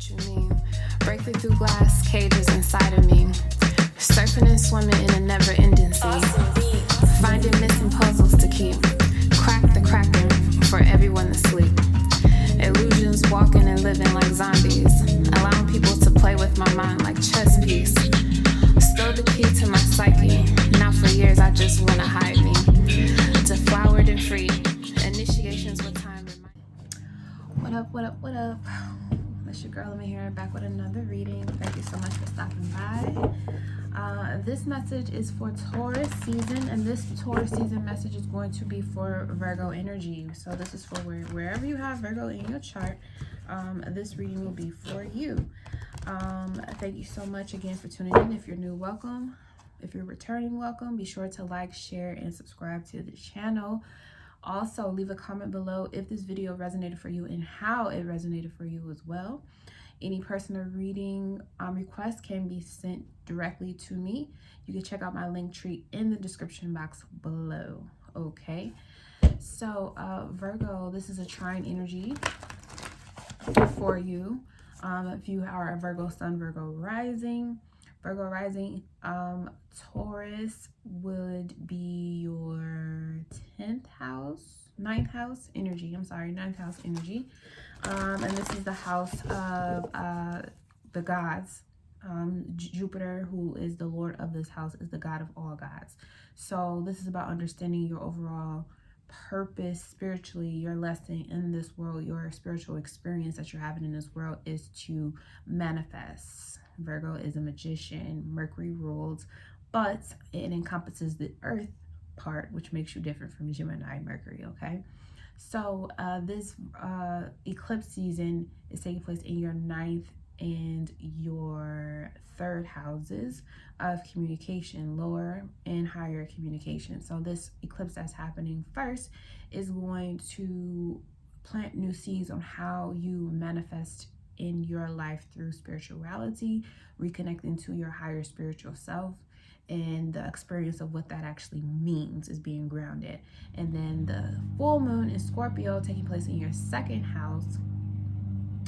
you mean. Breaking through glass cages inside of me. Surfing and swimming in a never-ending sea. Finding missing puzzles to keep. Crack the cracking for everyone to sleep. Illusions walking and living like zombies. Allowing people to play with my mind like chess piece. Stole the key to my psyche. Now for years I just wanna hide me. Deflowered and free. Initiations with time. What up? It's your girl, Lemon here, back with another reading. Thank you so much for stopping by. This message is for Taurus season, and this Taurus season message is going to be for Virgo energy. So this is for wherever you have Virgo in your chart, this reading will be for you. Thank you so much again for tuning in. If you're new, welcome. If you're returning, welcome. Be sure to like, share, and subscribe to the channel. Also, leave a comment below if this video resonated for you and how it resonated for you as well. Any personal reading requests can be sent directly to me. You can check out my link tree in the description box below. Okay, so Virgo, this is a trine energy for you. If you are a Virgo sun, Virgo rising, Taurus would be your 10th house, 9th house energy. I'm sorry, 9th house energy. And this is the house of the gods. Jupiter, who is the lord of this house, is the god of all gods. So this is about understanding your overall purpose spiritually. Your lesson in this world, your spiritual experience that you're having in this world is to manifest. Virgo is a magician. Mercury rules, but it encompasses the earth part, which makes you different from Gemini Mercury. Okay, so this eclipse season is taking place in your 9th and your 3rd houses of communication, lower and higher communication. So this eclipse that's happening first is going to plant new seeds on how you manifest in your life through spirituality, reconnecting to your higher spiritual self, and the experience of what that actually means is being grounded. And then the full moon in Scorpio taking place in your 2nd house,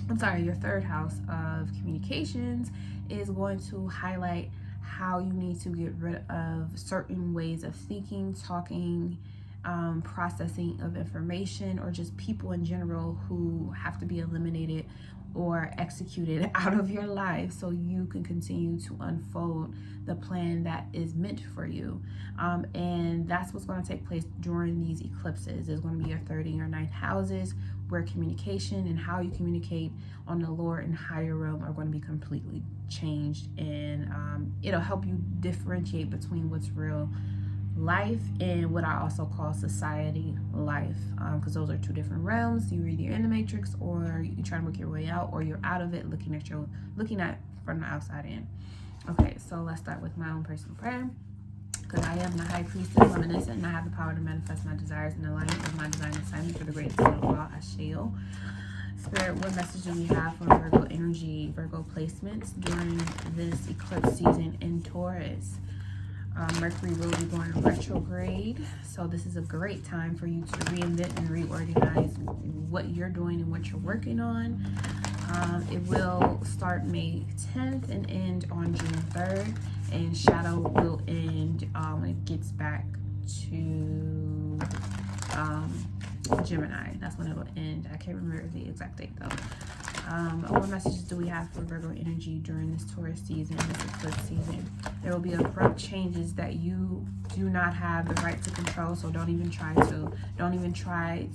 your 3rd house of communications, is going to highlight how you need to get rid of certain ways of thinking, talking, processing of information, or just people in general who have to be eliminated or executed out of your life so you can continue to unfold the plan that is meant for you. And that's what's going to take place during these eclipses. There's going to be your 3rd and your 9th houses, where communication and how you communicate on the lower and higher realm are going to be completely changed, and it'll help you differentiate between what's real life and what I also call society life, because those are two different realms. You're either in the matrix, or you try to work your way out, or you're out of it, looking at from the outside in. Okay, so let's start with my own personal prayer. Because I am the high priestess, reminiscent, and I have the power to manifest my desires in alignment with my divine assignment for the greatest good of all. I shall. Spirit, what message do we have for Virgo energy, Virgo placements during this eclipse season in Taurus? Mercury will be going retrograde, so this is a great time for you to reinvent and reorganize what you're doing and what you're working on. It will start May 10th and end on June 3rd, and shadow will end when it gets back to Gemini. That's when it will end. I can't remember the exact date though. What messages do we have for Virgo energy during this Taurus season, this eclipse season? There will be abrupt changes that you do not have the right to control, so don't even try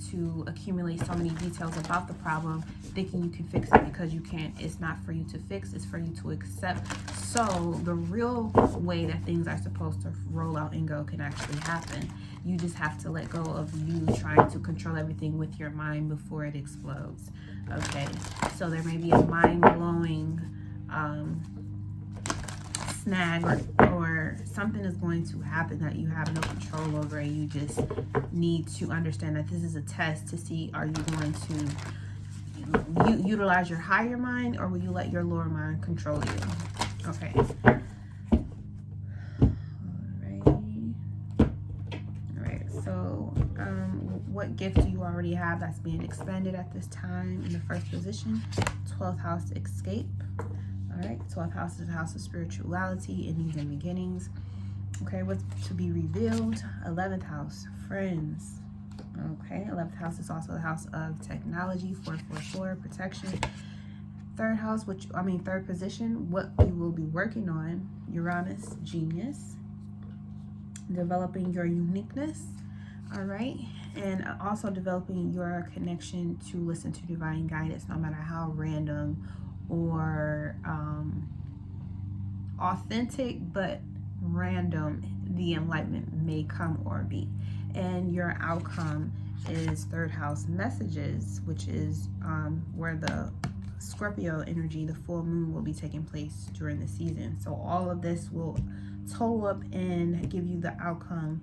to accumulate so many details about the problem thinking you can fix it, because you can't. It's not for you to fix, it's for you to accept. So the real way that things are supposed to roll out and go can actually happen. You just have to let go of you trying to control everything with your mind before it explodes. Okay, so there may be a mind-blowing snag, or something is going to happen that you have no control over, and you just need to understand that this is a test to see, are you going to utilize your higher mind, or will you let your lower mind control you? Okay. Alright, so what what gift do you already have that's being expanded at this time in the first position? 12th house, escape. All right, 12th house is the house of spirituality, endings and beginnings. Okay, what's to be revealed? 11th house, friends. Okay, 11th house is also the house of technology, 444, protection. Third house, third position, what you will be working on, Uranus, genius, developing your uniqueness, all right, and also developing your connection to listen to divine guidance, no matter how random or authentic, but random the enlightenment may come or be. And your outcome is third house, messages, which is where the Scorpio energy, the full moon, will be taking place during the season. So all of this will total up and give you the outcome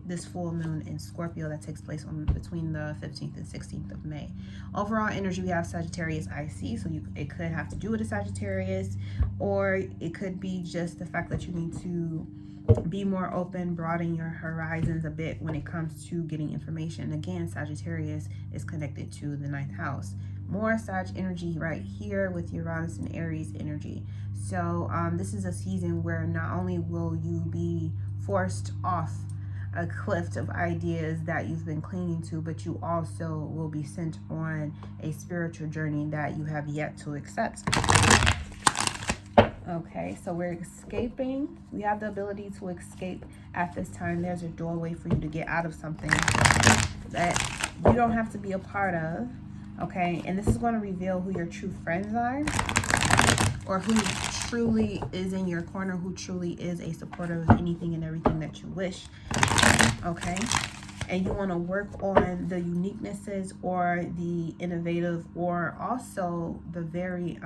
this full moon in Scorpio that takes place between the 15th and 16th of May. Overall energy, we have Sagittarius IC, so it could have to do with a Sagittarius, or it could be just the fact that you need to be more open, broaden your horizons a bit when it comes to getting information. Again, Sagittarius is connected to the 9th house. More Sag energy right here with Uranus and Aries energy. So this is a season where not only will you be forced off a cliff of ideas that you've been clinging to, but you also will be sent on a spiritual journey that you have yet to accept. Okay, so we're escaping. We have the ability to escape at this time. There's a doorway for you to get out of something that you don't have to be a part of. Okay, and this is going to reveal who your true friends are, or who truly is in your corner, who truly is a supporter of anything and everything that you wish. Okay, and you want to work on the uniquenesses or the innovative, or also the very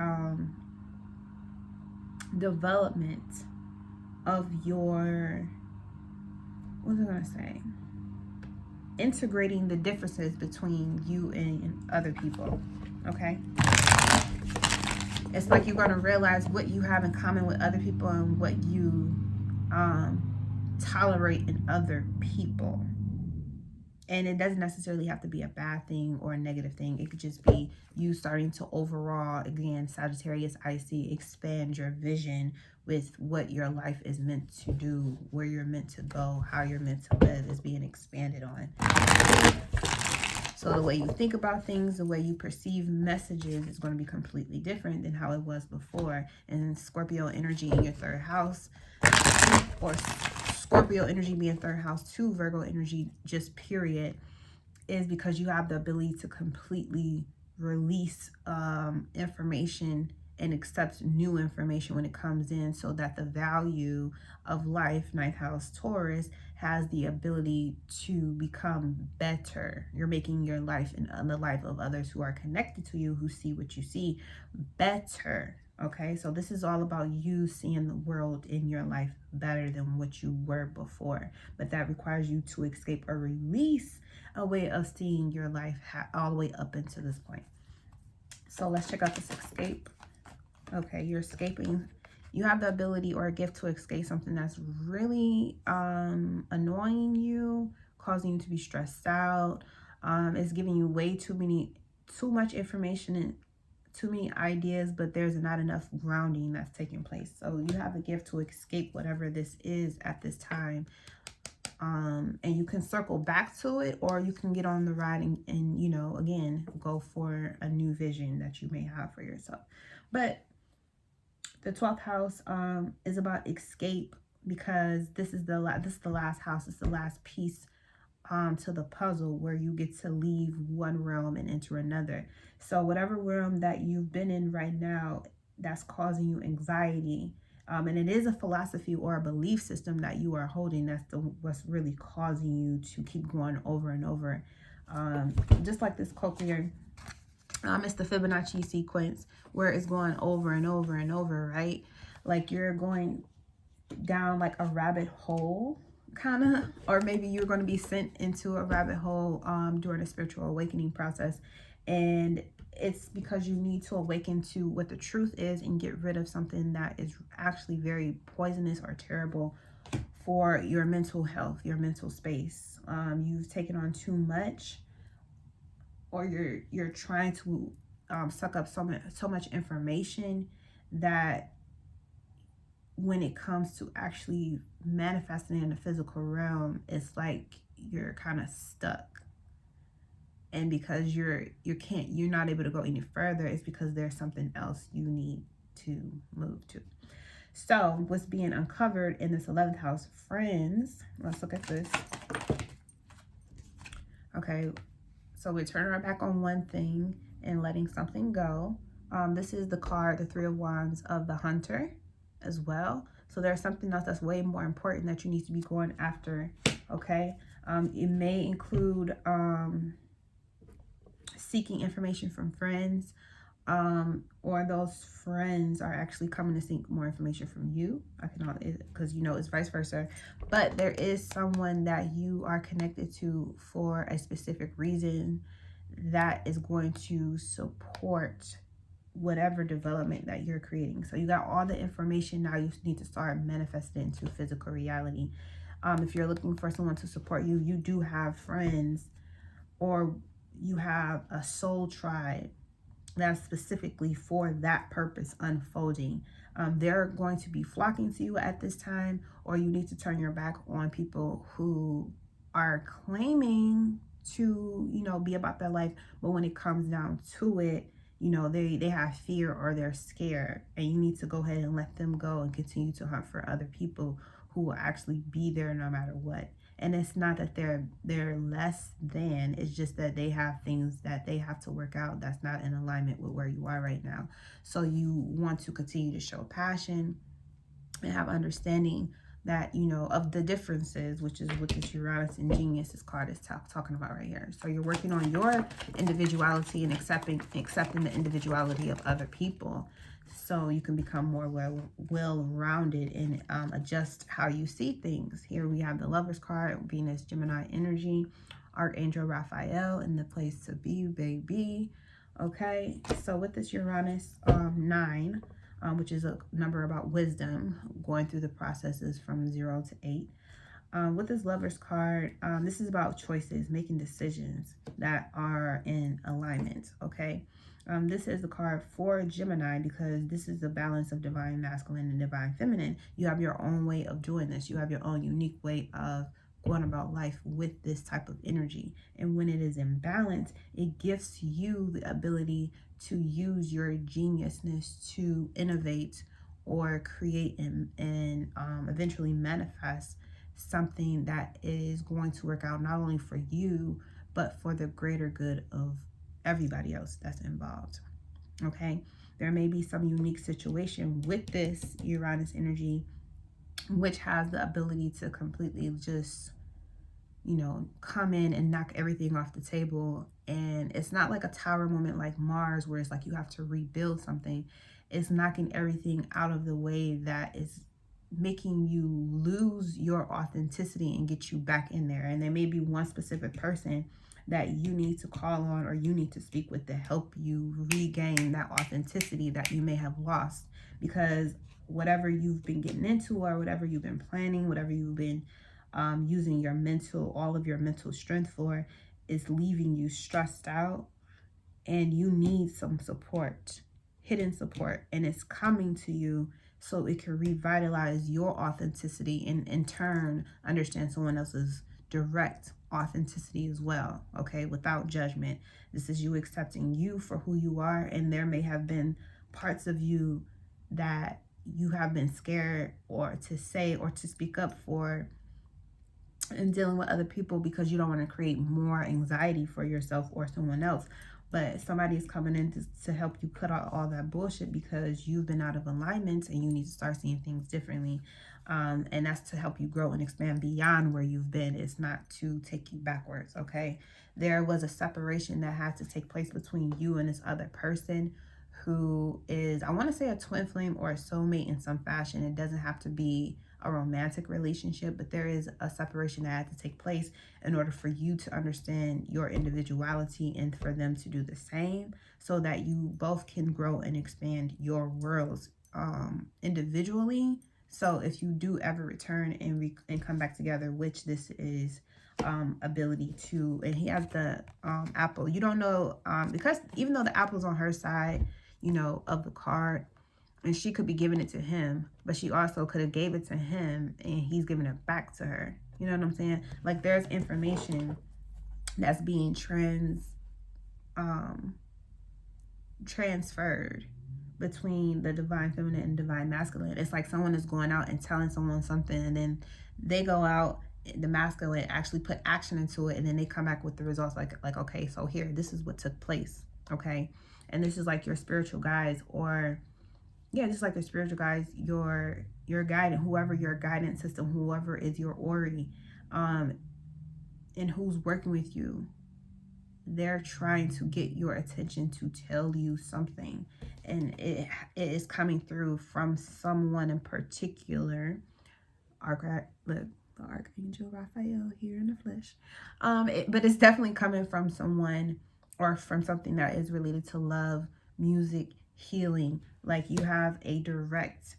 development of your, what was I going to say? Integrating the differences between you and other people. Okay, it's like you're going to realize what you have in common with other people and what you tolerate in other people. And it doesn't necessarily have to be a bad thing or a negative thing. It could just be you starting to overall, again, Sagittarius IC, expand your vision with what your life is meant to do, where you're meant to go, how you're meant to live is being expanded on. So the way you think about things, the way you perceive messages is going to be completely different than how it was before. And Scorpio energy in your third house, or Scorpio energy being third house to Virgo energy, just period, is because you have the ability to completely release information and accept new information when it comes in, so that the value of life, 9th house Taurus, has the ability to become better. You're making your life and the life of others who are connected to you, who see what you see, better. Okay, so this is all about you seeing the world in your life better than what you were before. But that requires you to escape or release a way of seeing your life all the way up until this point. So let's check out this escape. Okay, you're escaping. You have the ability or a gift to escape something that's really annoying you, causing you to be stressed out. It's giving you way too much information and too many ideas, but there's not enough grounding that's taking place. So you have a gift to escape whatever this is at this time. And you can circle back to it, or you can get on the ride and you know, again, go for a new vision that you may have for yourself. But the 12th house is about escape, because this is the last house. It's the last piece to the puzzle, where you get to leave one realm and enter another. So whatever realm that you've been in right now that's causing you anxiety, and it is a philosophy or a belief system that you are holding, that's what's really causing you to keep going over and over. Just like this cochlear, it's the Fibonacci sequence, where it's going over and over and over, right? Like you're going down like a rabbit hole, kind of, or maybe you're going to be sent into a rabbit hole during a spiritual awakening process, and it's because you need to awaken to what the truth is and get rid of something that is actually very poisonous or terrible for your mental health, your mental space. You've taken on too much, or you're trying to suck up so much information that when it comes to actually manifesting in the physical realm, it's like you're kind of stuck. And because you're not able to go any further, it's because there's something else you need to move to. So what's being uncovered in this 11th house, friends, let's look at this. Okay, so we're turning our back on one thing and letting something go. This is the card, the 3 of Wands of the Hunter as well. So there's something else that's way more important that you need to be going after, okay? It may include seeking information from friends, or those friends are actually coming to seek more information from you. Because it's vice versa. But there is someone that you are connected to for a specific reason that is going to support whatever development that you're creating. So you got all the information. Now you need to start manifesting into physical reality. If you're looking for someone to support you, you do have friends, or you have a soul tribe that's specifically for that purpose unfolding. They're going to be flocking to you at this time, or you need to turn your back on people who are claiming to, be about their life, but when it comes down to it, they have fear or they're scared, and you need to go ahead and let them go and continue to hunt for other people who will actually be there no matter what. And it's not that they're less than, it's just that they have things that they have to work out that's not in alignment with where you are right now. So you want to continue to show passion and have understanding that, of the differences, which is what this Uranus and Genius, this card is talking about right here. So you're working on your individuality and accepting the individuality of other people, so you can become more well-rounded and adjust how you see things. Here we have the Lover's card, Venus, Gemini energy, Archangel Raphael in the place to be, baby. Okay, so with this Uranus 9, which is a number about wisdom, going through the processes from 0 to 8. With this Lover's card, this is about choices, making decisions that are in alignment, okay? This is the card for Gemini because this is the balance of divine masculine and divine feminine. You have your own way of doing this. You have your own unique way of going about life with this type of energy. And when it is in balance, it gives you the ability to use your geniusness to innovate or create and eventually manifest something that is going to work out not only for you, but for the greater good of everybody else that's involved. Okay, there may be some unique situation with this Uranus energy, which has the ability to completely just, come in and knock everything off the table. And it's not like a tower moment like Mars, where it's like you have to rebuild something. It's knocking everything out of the way that is making you lose your authenticity and get you back in there. And there may be one specific person that you need to call on, or you need to speak with to help you regain that authenticity that you may have lost, because whatever you've been getting into, or whatever you've been planning, whatever you've been using all of your mental strength for, is leaving you stressed out, and you need some support, hidden support, and it's coming to you so it can revitalize your authenticity and in turn understand someone else's direct authenticity as well, okay, without judgment. This is you accepting you for who you are, and there may have been parts of you that you have been scared or to say or to speak up for in dealing with other people because you don't want to create more anxiety for yourself or someone else. But somebody is coming in to help you cut out all that bullshit because you've been out of alignment and you need to start seeing things differently. And that's to help you grow and expand beyond where you've been. It's not to take you backwards, okay? There was a separation that had to take place between you and this other person who is, I want to say, a twin flame or a soulmate in some fashion. It doesn't have to be a romantic relationship, but there is a separation that had to take place in order for you to understand your individuality and for them to do the same, so that you both can grow and expand your worlds individually, So if you do ever return and come back together, which this is ability to, and he has the apple. You don't know, because even though the apple's on her side, you know, of the card, and she could be giving it to him, but she also could have gave it to him and he's giving it back to her. You know what I'm saying? Like there's information that's being transferred between the divine feminine and divine masculine. It's like someone is going out and telling someone something, and then they go out, the masculine actually put action into it, and then they come back with the results like okay, so here, this is what took place, okay? And this is like your spiritual guides, or yeah, just like your spiritual guides, your guidance, whoever your guidance system, whoever is your Ori, and who's working with you. They're trying to get your attention to tell you something, and it is coming through from someone in particular. Look, the Archangel Raphael here in the flesh. But it's definitely coming from someone or from something that is related to love, music, healing. Like you have a direct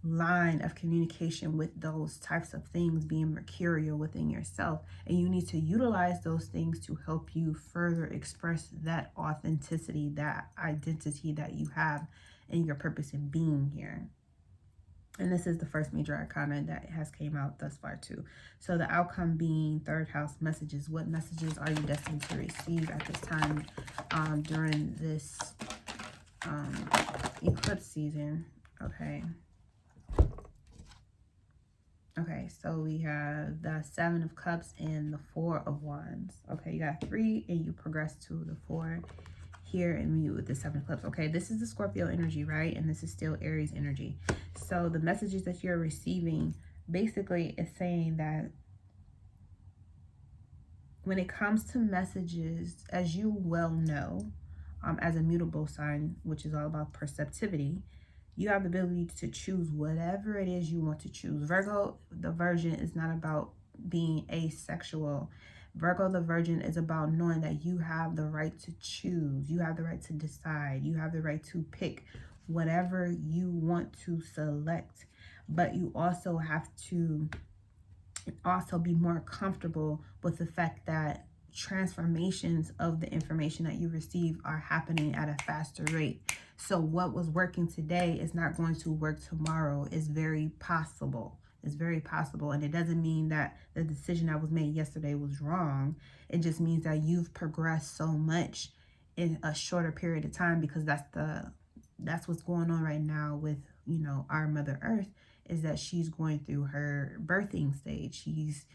line of communication with those types of things being mercurial within yourself, and you need to utilize those things to help you further express that authenticity, that identity that you have, and your purpose in being here. And this is the first major arcana that has came out thus far too. So the outcome being third house messages. What messages are you destined to receive at this time during this eclipse season? Okay, so we have the 7 of Cups and the 4 of Wands. Okay, you got 3 and you progress to the 4 here and mute with the 7 of Cups. Okay, this is the Scorpio energy, right? And this is still Aries energy. So the messages that you're receiving basically is saying that when it comes to messages, as you well know, as a mutable sign, which is all about perceptivity, you have the ability to choose whatever it is you want to choose. Virgo, the Virgin, is not about being asexual. Virgo, the Virgin, is about knowing that you have the right to choose. You have the right to decide. You have the right to pick whatever you want to select. But you also have to also be more comfortable with the fact that transformations of the information that you receive are happening at a faster rate. So what was working today is not going to work tomorrow. It's very possible. It's very possible. And it doesn't mean that the decision that was made yesterday was wrong. It just means that you've progressed so much in a shorter period of time, because that's what's going on right now with, you know, our Mother Earth, is that she's going through her birthing stage. She's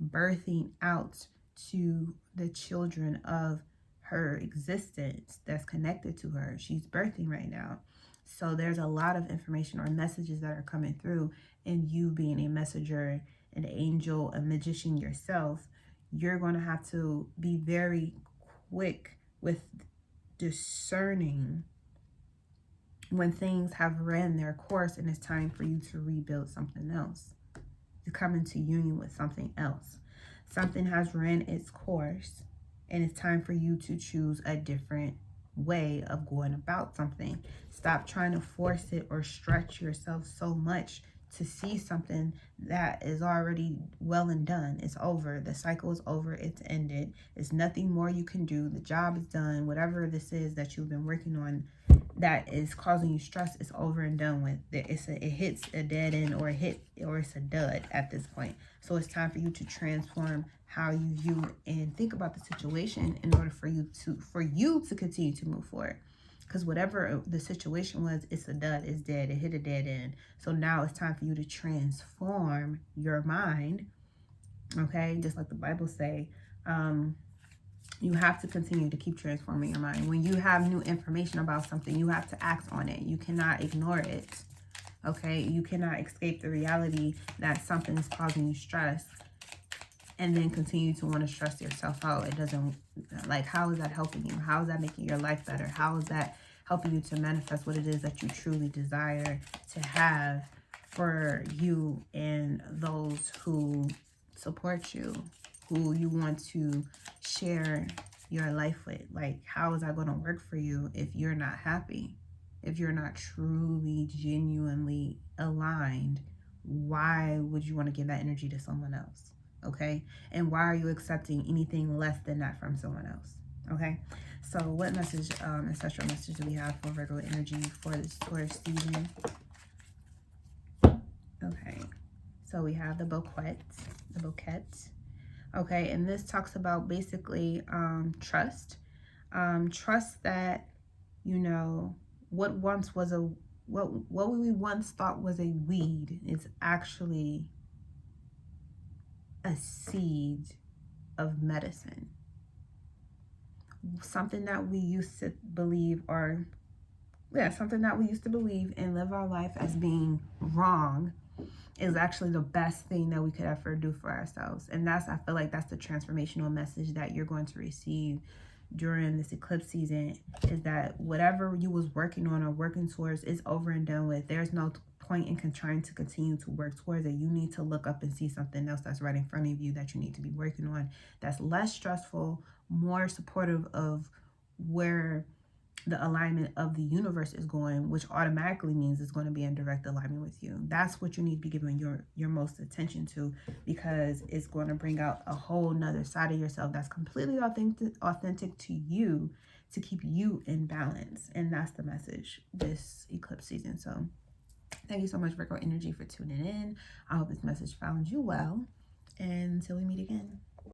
birthing out to the children of her existence that's connected to her. She's birthing right now. So there's a lot of information or messages that are coming through, and you being a messenger, an angel, a magician yourself, you're going to have to be very quick with discerning when things have ran their course and it's time for you to rebuild something else, to come into union with something else. Something has ran its course and it's time for you to choose a different way of going about something. Stop trying to force it or stretch yourself so much to see something that is already well and done. It's over. The cycle is over. It's ended. There's nothing more you can do. The job is done. Whatever this is that you've been working on that is causing you stress is over and done with. It hits a dead end, or it's a dud at this point. So it's time for you to transform how you view and think about the situation in order for you to continue to move forward. Because whatever the situation was, it's a dud, it's dead, it hit a dead end. So now it's time for you to transform your mind, okay? Just like the Bible say, you have to continue to keep transforming your mind. When you have new information about something, you have to act on it. You cannot ignore it, okay? You cannot escape the reality that something is causing you stress and then continue to want to stress yourself out. It doesn't, like, how is that helping you? How is that making your life better? How is that helping you to manifest what it is that you truly desire to have for you and those who support you, who you want to share your life with? Like, how is that going to work for you if you're not happy? If you're not truly, genuinely aligned why would you want to give that energy to someone else? Okay, and why are you accepting anything less than that from someone else? Okay, so what message, ancestral message do we have for Virgo energy for this Taurus season? Okay, so we have the bouquet. Okay, and this talks about basically trust. Trust that, you know, what once was a what we once thought was a weed is actually a seed of medicine. Something that we used to believe, or something that we used to believe and live our life as being wrong, is actually the best thing that we could ever do for ourselves. And I feel like that's the transformational message that you're going to receive during this eclipse season, is that whatever you was working on or working towards is over and done with. There's no point in trying to continue to work towards it. You need to look up and see something else that's right in front of you that you need to be working on, that's less stressful, more supportive of where the alignment of the universe is going, which automatically means it's going to be in direct alignment with you. That's what you need to be giving your most attention to, because it's going to bring out a whole nother side of yourself that's completely authentic to you, to keep you in balance. And that's the message this eclipse season. So thank you so much, Virgo energy, for tuning in. I hope this message found you well, and until we meet again.